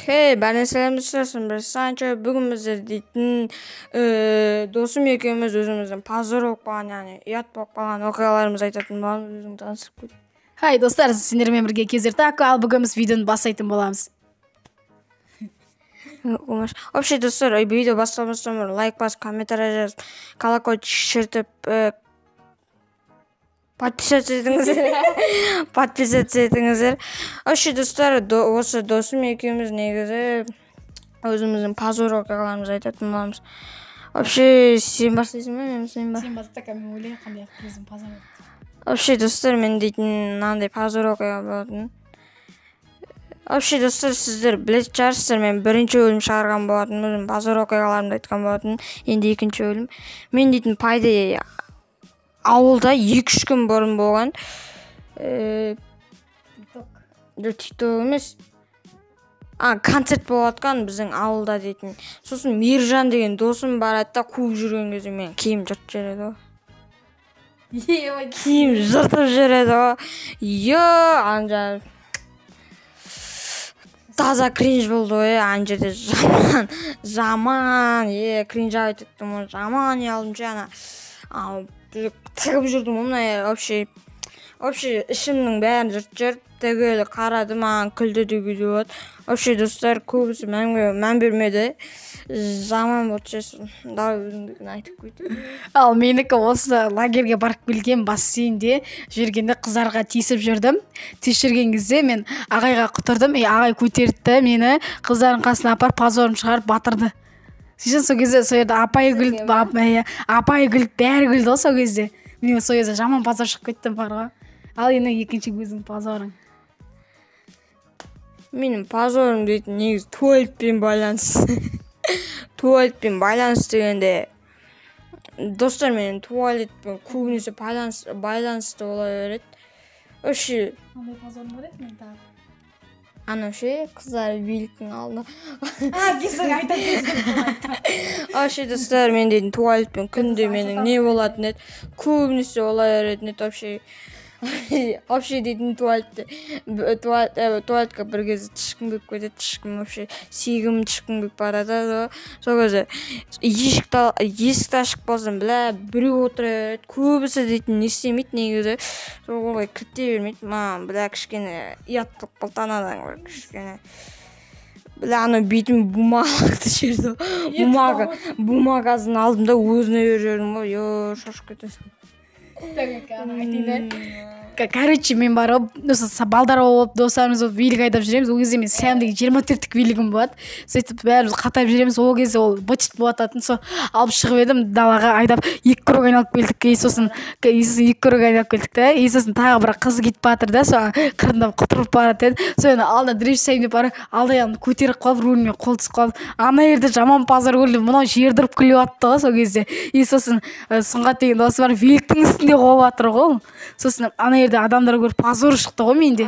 Бәріне сәлемдесің бір Санчо. Бүгін біздер дейтін досым екеуміз өзіміздің позор болып қалған, яғни ұят болып қалған оқиғаларымызды айтатын боламыз. Өзің таныстырып кет. Хай достар, сендермен бірге Кезер Тако, ал бүгін біз видеоны бастайтын боламыз. Вообще, достар, видео бастамастан бұрын лайк басып, комментарий жазып, колокольчик шертіп, подписаться етіңіздер. Вообще, достар, осы досым екеуміз негізі өзіміздің позор оқиғаларымызды айтатын боламыз. Вообще, сен бастайсың ба, мен бастайын ба? Сен баста, мен ойлаймын қандай өзім позор. Вообще, достар, мен дейтін мынандай позор оқиға болатын. Вообще, достар, сіздер білетін шығарсыздар, мен бірінші бөлім шығарған болатын, өзім позор оқиғаларымды айтқан болатын. Енді екінші бөлім. Мен дейтін пайда ауылда 2-3 күн бұрын болған. TikTok емес. Концерт болатқан біздің ауылда дейтін. Сосын Мейіржан деген досым барады да, қуып жүрген кезде мен киім жыртып жібереді ғой. Киім жыртып жібереді ғой. Анжа таза кринж болды ғой, ана жерде жаман, кринж айтыптым ғой, жаман алдым жаңа. Тігіп жүрдім ғой, вообще ішімнің бәрін жыртып түгелі қарады, маған күлді деуге болады. Вообще, достар, көбісі мән бермеді. Жаман болды шешін. Давай өзіңдікін айтып көйті. Ал менікі осы лагерге барып келген бассейнде жүргенде қыздарға тиісіп жүрдім. Тиісіп жүрген кезде мен ағайға құтырдым. Ағай көтерді мені қыздардың қасына апарып позорым шығарып батырды. Сен сол кезде сол жерде апай күлді, бәрі күлді ғой сол кезде. Мен сол кезде жаман позор шығып кеттім барға. Ал енді екінші өзің позорың. Менің позорым дейтін негізі туалетпен байланысты. Туалетпен байланысты дегенде, достар, менің туалетпен көбінесе байланысты бола береді. Вообще, Қандай позорың бар еді мен тағы? Вообще, қыздар биліктің алдында. Кезің айтам. Вообще, достар, мен дейтін туалетпен күнде менің не болатын еді. Көбінесе бола беретін еді. Вообще дейтін туалетке бір кезде тышқын бөп кетеді. Тышқын вообще сегім тышқын бөп барады. Сол кезде есікті ашық болсам, біреу отыра береді. Көбісі дейтін не істемейді негізі. Сол олай кірте бермейді. Маған кішкене ұяттылық қылтанадан бар кішкене. Ана бетім бумагақты жерді. Бумагасын алдым да өзіне беріп жүрдім. Шашып кетесің. Короче, мен барып, балдар болып, достарымыз болып, билік айдап жүреміз. Ол кезде мен сәндегі 24-тік билігім болады. Сөйтіп бәріміз қатайып жүреміз. Ол кезде ол бычыт болатын. Сол алып шығып едім, далаға айдап 2 круг айналып келдік. Сосын 2 круг айналып келдік та. Сосын тағы бір қыз кетіп батыр да, сол қырындап құтырып барады еді. Соны алдына дрифт жасайын деп барып, алды аяғымды көтеріп қалып, рульмен қол түсіп қалып. Ана жерде жаман позор көрдім. Мынау жердіріп күліп атты ғой сол кезде. Сосын Сұңғат деген досы бар, великтің үстінде қойып жатыр ғой. Сосын ана жерде адамдар көріп позор шықты ғой менде.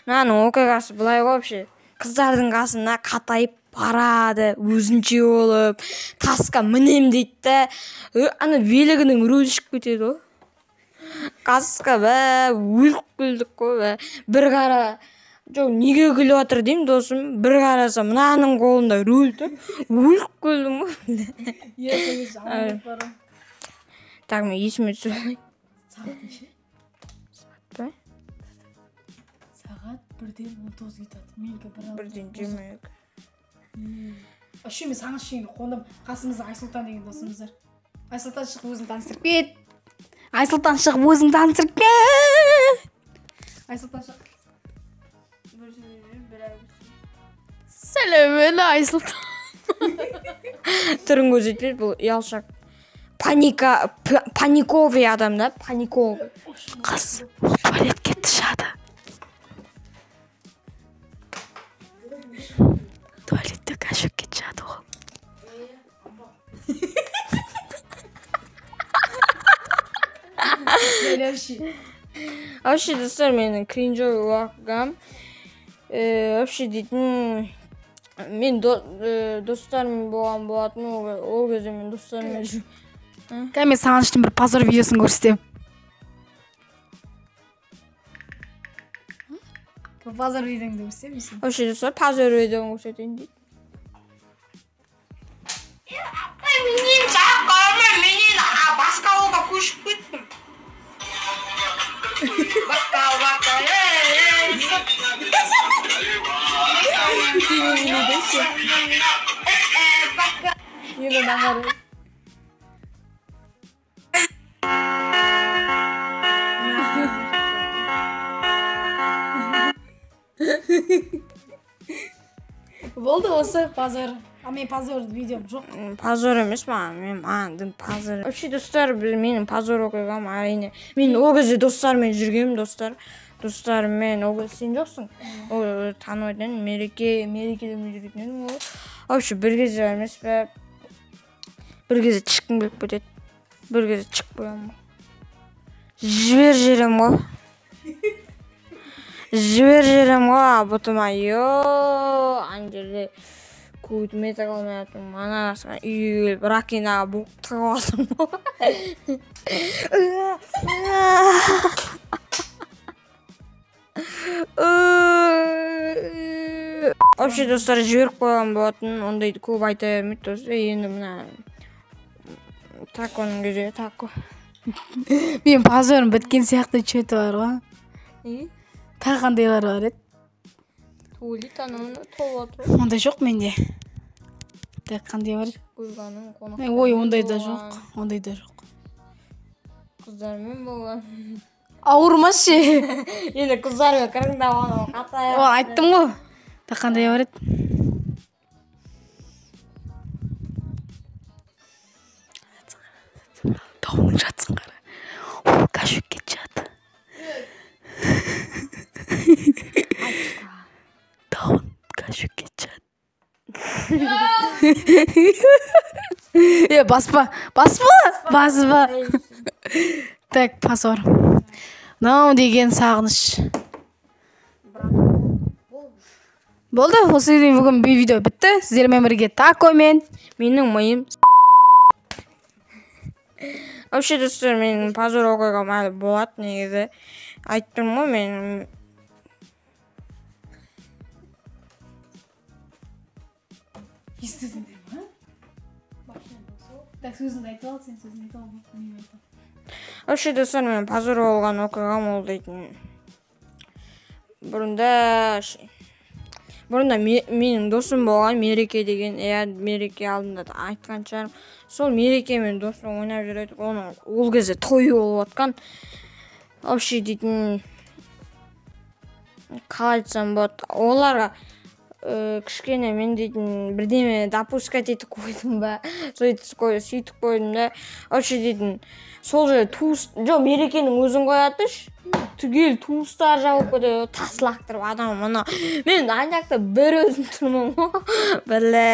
Мынаның оқиғасы былай ғой, вообще қыздардың қасына қатайып барады, өзінше болып, тасқа мінем дейді да, ана велигінің рөлі шығып кетеді ғой. Қасқа өліп күлдік қой. Бір қара, жоқ, неге күліп отыр деймін досым, бір қараса мынаның қолында рөл тұр, өліп күлдім ғой. Так, мен есіме түсірмей. Сағат 1:19 кетеді. Менікі 1:22. Вообще мен саған шейін қондым. Қасымызда Айсұлтан деген досымыз бар. Айсұлтан шығып өзің таныстырып кет. Айсұлтан шығып өзің таныстырып кет. Айсұлтан шығып. Сәлем, Айсұлтан. Түрін көрсетпейді, бұл ұялшақ. Паниковый адам да, паниковый. Қыз туалетке тышады. Туалетте кәшікке тышады ол. Вообще, достар, менің кринжовый уақығам. Вообще дейтін, мен достарым болған болатын, ол кезде мен достарыммен жүрмін. Мен саған үшін бір позор видеосын көрсетем. Pazar videongdu көрсемісің? Вообще достар, пазар видеоны көрсетейін дейді. Менен жаққарма, менен басқа ауылға көшіп кеттім. Басқа ауылға, Yine bakarım. Болды осы пазар. А мен пазар видеом жоқ. Pazar емес мен маған пазар. Вообще достар, менің пазар оқиғам әрине. Мен ол кезде достармен жүргенмін, достармен ол кезде сен жоқсың. Ол танымайтын мерекеде жүрген едім ол. Вообще бір кезде емес пе? Bir кезде шыққым келіп кетеді. Bir кезде шығып қоямын. Жібер жерем ғой. Бұтыма, ана жерде көтіме тағалмай жатырмын. Манасына үйге келіп ракинаға буып тығып алдым ғой. Вообще достар, жіберіп қойған болатын, ондайды көп айта бермейді достар. Енді мына таконың кезі, тако. Мен пазарым біткен сияқты чөті бар ғой. Тағандайлар бар еді. Туылы танымына толып отыр. Ондай жоқ менде. Так қандай бар? Құйғаның қонақ. Ой, ондай да жоқ. Қыздармен болған. Ауырмашы. Енді қыздармен қырыңдап оны қатайып. Айттым ғой. Так қандай бар еді? Тауының жатсын қара. Ол кәшік кет жаты. Тауын кәшік кет жаты. Баспа. Так, пазар. Нау деген сағыныш. Болды, осы бүгін видео бітті. Сіздермен бірге такомен. Менің миым. Вообще достар, менің пазар оқиғам әлі болады негізі. Айттым ғой мен. Естідіңдер ма? Так, сөзіңді айтып ал, сен сөзіңді айтып ал. Вообще достар, мен пазар болған оқиғам ол дейтін. Бұрында менің досым болған, Мереке деген, Мереке алдында да айтқан шығарым. Сол Мереке мен досым ойнап жүреді, оның ол кезде тойы болып отқан. Вообще дейтін, қалай айтсам болады, оларға кішкене мен дейтін бірдеме допускать етіп қойдым ба, сөйтіп қойдым да. Вообще дейтін, сол жерде жоқ, Мерекенің өзін қоятыш, түгел туыстар жауып кетеді, тас лақтырып адам ана. Мен ана жақта бір өзім тұрмын ғой.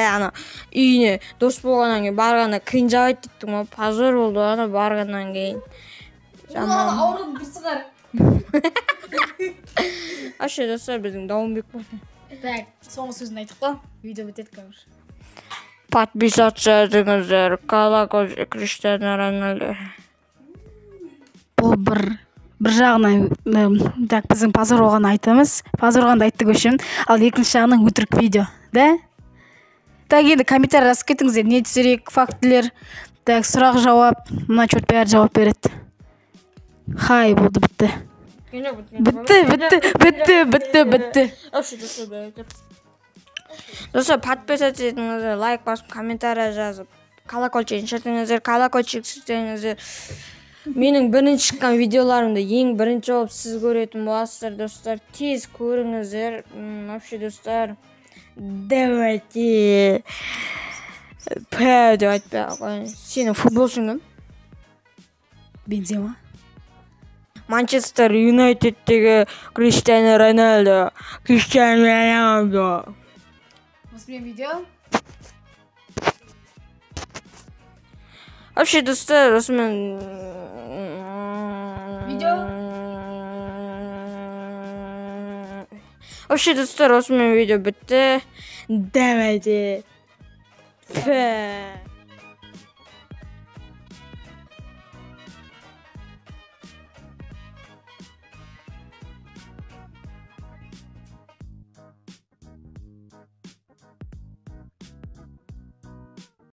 Ана үйіне дос болғаннан кейін барғанда кринжавайды deyттім ғой. Пазар болды ана барғаннан кейін. Ауырдың бір сығар. Вообще достар, біздің Дауынбек бар. Так, соңғы сөзін айтып қал. Видео бітеді қазір. Подписаться етіңіздер. Колокольчик Криштиану Роналду. Бұл бір жағынан так біздің пазар оған айтамыз. Пазар оғанда айтты көшім. Ал екінші жағынан өтірік видео. Да? Так, енді комментарий жазып кетіңіздер. Не түсірек, фактілер. Так, сұрақ жауап. Мына чөт бәрі жауап береді. Хай, болды, бітті. Бітті. Достар, подписаться етіңіздер, лайк басып, комментарий жазып, колокольчик шіртіңіздер. Менің бірінші шыққан видеоларымды ең бірінші болып сіз көретін боласыздар, достар. Тез көріңіздер. Вообще, достар, давайте. Деп айтпай қойын. Сенің футболшың кім? Бензема. Манчестер Юнайтедтегі Криштиану Роналду. Осымен видео. Вообще, достар, осымен видео. Вообще, достар, осымен видео бітті. Давайте.